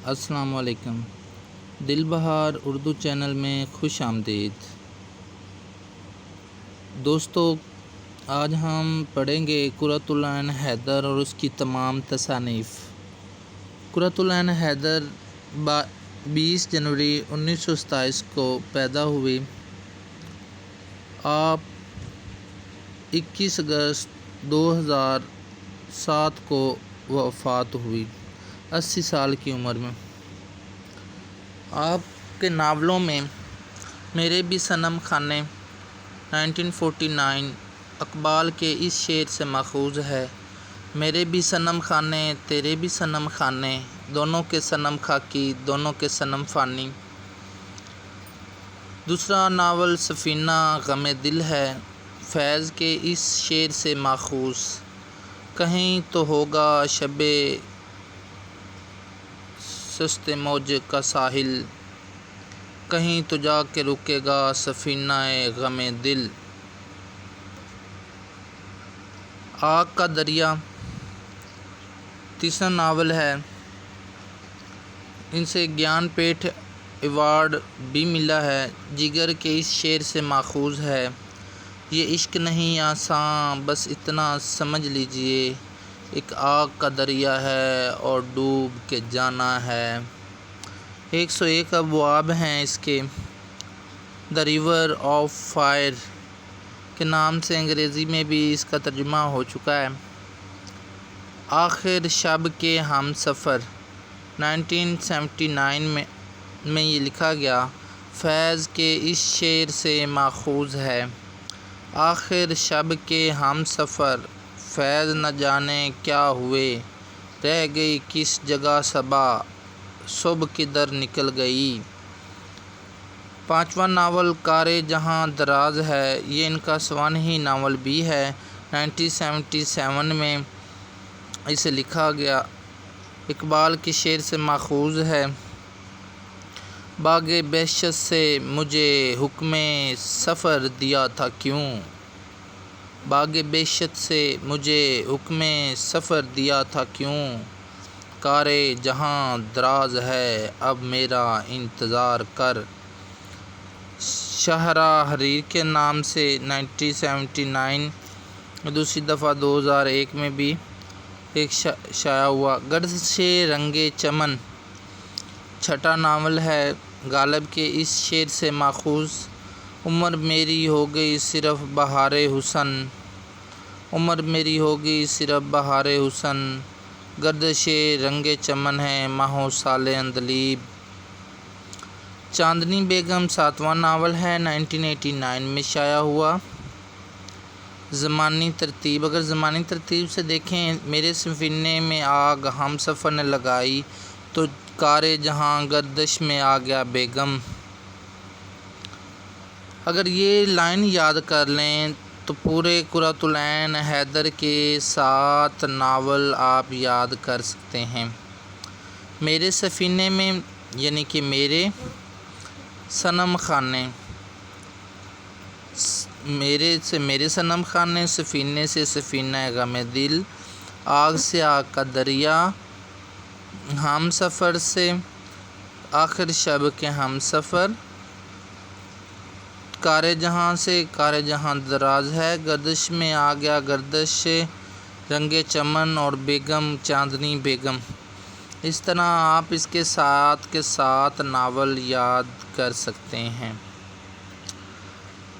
السلام علیکم۔ دل بہار اردو چینل میں خوش آمدید۔ دوستو، آج ہم پڑھیں گے قرۃ العین حیدر اور اس کی تمام تصانیف۔ قرۃ العین حیدر 20 جنوری 1927 کو پیدا ہوئی۔ آپ 21 اگست 2007 کو وفات ہوئی 80 سال کی عمر میں۔ آپ کے ناولوں میں میرے بھی صنم خانے 1949 اقبال کے اس شعر سے ماخوذ ہے: میرے بھی صنم خانے تیرے بھی صنم خانے، دونوں کے صنم خاکی دونوں کے صنم فانی۔ دوسرا ناول سفینہ غم دل ہے، فیض کے اس شعر سے ماخوذ: کہیں تو ہوگا شب سست موج کا ساحل، کہیں تو جا کے رکے گا سفینہ غم دل۔ آگ کا دریا تیسرا ناول ہے، ان سے گیان پیٹھ ایوارڈ بھی ملا ہے۔ جگر کے اس شعر سے ماخوذ ہے: یہ عشق نہیں آساں بس اتنا سمجھ لیجئے، ایک آگ کا دریا ہے اور ڈوب کے جانا ہے۔ 101 ابواب ہیں اس کے۔ دی ریور آف فائر کے نام سے انگریزی میں بھی اس کا ترجمہ ہو چکا ہے۔ آخر شب کے ہم سفر 1979 میں یہ لکھا گیا، فیض کے اس شعر سے ماخوذ ہے: آخر شب کے ہم سفر، فیض نہ جانے کیا ہوئے، رہ گئی کس جگہ صبا، صبح کدھر نکل گئی۔ پانچواں ناول کار جہاں دراز ہے، یہ ان کا سوانحی ناول بھی ہے۔ 1977 میں اسے لکھا گیا، اقبال کے شعر سے ماخوذ ہے: باغ بہشت سے مجھے حکم سفر دیا تھا کیوں، باغ بہشت سے مجھے حکم سفر دیا تھا کیوں، کار جہاں دراز ہے اب میرا انتظار کر۔ شاہراہ حریر کے نام سے 1979 دوسری دفعہ 2001 میں بھی ایک شائع ہوا۔ گردش رنگ چمن چھٹا ناول ہے، غالب کے اس شعر سے ماخوذ: عمر میری ہو گئی صرف بہار حسن، عمر میری ہو گئی صرف بہار حسن، گردش رنگ چمن ہے ماہ و سال عندلیب۔ چاندنی بیگم ساتواں ناول ہے، 1989 میں شائع ہوا۔ زمانی ترتیب، اگر زمانی ترتیب سے دیکھیں، میرے سفینے میں آگ ہم سفر نے لگائی تو کار جہاں گردش میں آ گیا بیگم۔ اگر یہ لائن یاد کر لیں تو پورے قرۃ العین حیدر کے 7 ناول آپ یاد کر سکتے ہیں۔ میرے سفینے میں یعنی کہ میرے صنم خانے، میرے سے میرے صنم خانے، سفینے سے سفینہ غم دل، آگ سے آگ کا دریا، ہم سفر سے آخر شب کے ہم سفر، کار جہاں سے کار جہاں دراز ہے، گردش میں آ گیا گردش رنگ چمن، اور بیگم چاندنی بیگم۔ اس طرح آپ اس کے 7 ناول یاد کر سکتے ہیں۔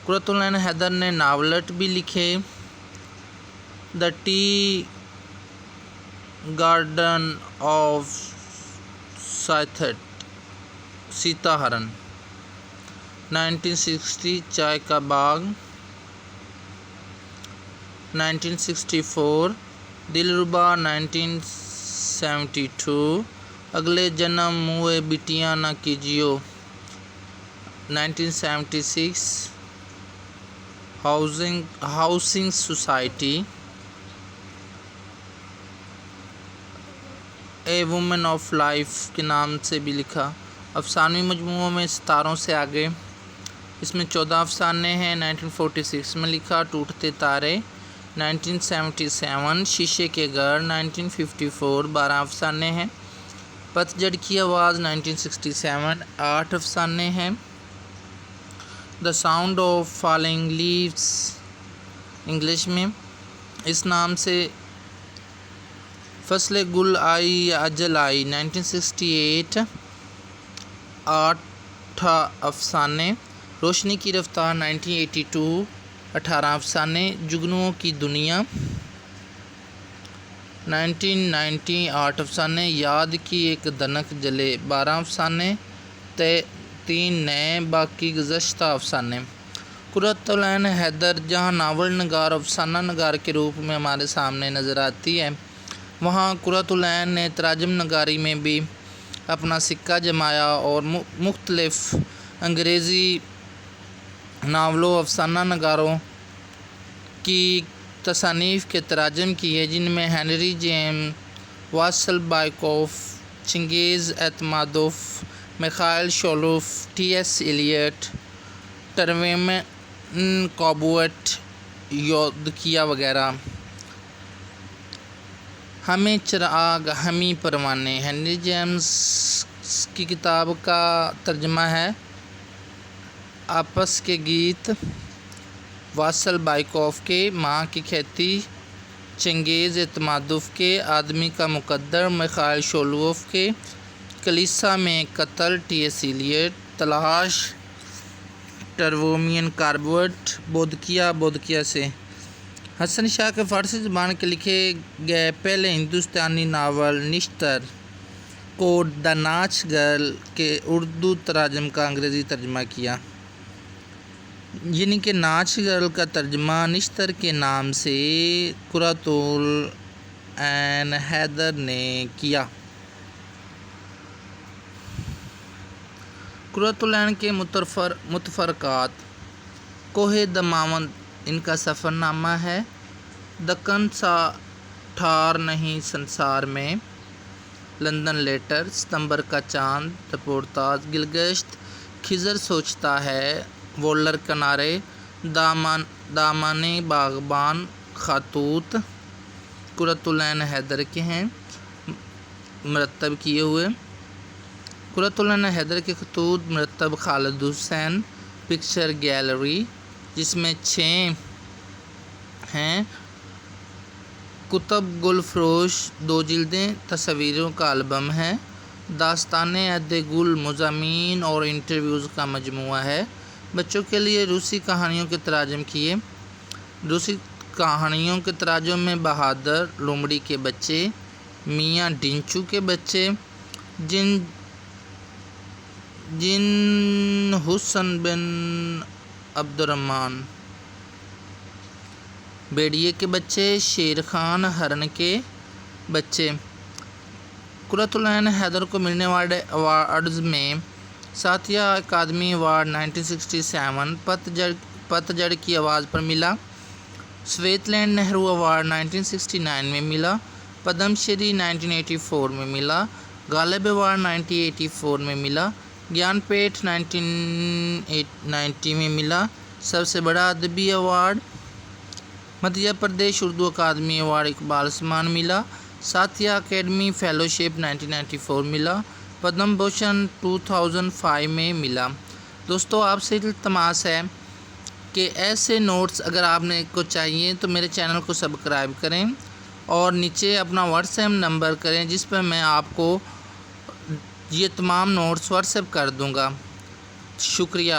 قرۃ العین حیدر نے ناولٹ بھی لکھے: دی ٹی گارڈن آف سیتا ہرن 1960، چائے کا باغ 1964، دلربا 1972، اگلے جنم موئے بٹیاں نہ کیجیو 1976، housing society, a woman of life کے نام سے بھی لکھا۔ افسانوی مجموعوں میں ستاروں سے آگے، اس میں 14 افسانے ہیں۔ 1946 میں لکھا۔ ٹوٹتے تارے 1977، شیشے کے گھر 1954، 12 افسانے ہیں۔ پتجھڑ کی آواز 1967 8 افسانے ہیں۔ The sound of falling leaves English میں اس نام سے۔ فصل گل آئی یا اجل آئی 1968 8 افسانے۔ روشنی کی رفتار 1982 18 افسانے۔ جگنوؤں کی دنیا 1990 8 افسانے۔ یاد کی ایک دنک جلے 12 افسانے۔ 3 نئے باقی گزشتہ افسانے۔ قرۃ العین حیدر جہاں ناول نگار افسانہ نگار کے روپ میں ہمارے سامنے نظر آتی ہے، وہاں قرۃ العین نے تراجم نگاری میں بھی اپنا سکہ جمایا اور مختلف انگریزی ناولوں افسانہ نگاروں کی تصانیف کے تراجم کیے، جن میں ہنری جیمز، واسل بائیکوف، چنگیز ایتمادوف، میخائیل شولوف، ٹی ایس ایلیٹ، ٹروین کابوٹ، یودقیہ وغیرہ۔ ہمیں چراغ ہمیں پروانے ہنری جیمز کی کتاب کا ترجمہ ہے۔ آپس کے گیت واسل بائیکوف کے ماں کی کھیتی، چنگیز ایتمادوف کے آدمی کا مقدر، میخائیل شولوف کے کلیسا میں قتل، ٹی ایس ایلیٹ تلاش، ٹروین کابوٹ، بودقیہ سے۔ حسن شاہ کے فارسی زبان کے لکھے گئے پہلے ہندوستانی ناول نشتر کو دا ناچ گرل کے اردو تراجم کا انگریزی ترجمہ کیا، یعنی کہ ناچ گرل کا ترجمہ نشتر کے نام سے قرۃ العین حیدر نے کیا۔ قرۃ العین کے متفرقات: کوہ دماوند ان کا سفر نامہ ہے۔ دکن سا ٹھار نہیں سنسار میں، لندن لیٹر، ستمبر کا چاند، رپورتاژ، گلگشت، خضر سوچتا ہے، وولر کنارے، دامن باغبان، خطوط قرۃ العین حیدر کے ہیں مرتب کیے ہوئے۔ قرۃ العین حیدر کے خطوط مرتب خالد حسین پکچر گیلری، جس میں 6 ہیں۔ کتب گل فروش 2 جلدیں، تصویروں کا البم ہے۔ داستانِ عہد گل مضامین اور انٹرویوز کا مجموعہ ہے۔ بچوں کے لیے روسی کہانیوں کے تراجم کیے۔ روسی کہانیوں کے تراجم میں بہادر لومڑی کے بچے، میاں ڈنچو کے بچے، جن حسن بن عبدالرحمن بھیڑیے کے بچے، شیر خان ہرن کے بچے۔ قرۃ العین حیدر کو ملنے والے ایوارڈز میں ساتھیہ اکادمی ایوارڈ 1967 پتجھڑ کی آواز پر ملا، سویت لینڈ نہرو ایوارڈ 1969 میں ملا، پدم شری 1984 میں ملا، غالب ایوارڈ 1984 میں ملا، گیان پیٹھ 1990 میں ملا۔ سب سے بڑا ادبی ایوارڈ مدھیہ پردیش اردو اکادمی ایوارڈ اقبال سمان ملا، ساتھیہ اکیڈمی فیلوشپ 1994 ملا، پدم بھوشن 2005 میں ملا۔ دوستو، آپ سے التماس ہے کہ ایسے نوٹس اگر آپ نے کو چاہیے تو میرے چینل کو سبسکرائب کریں اور نیچے اپنا واٹس ایپ نمبر کریں، جس پر میں آپ کو یہ تمام نوٹس واٹس ایپ کر دوں گا۔ شکریہ۔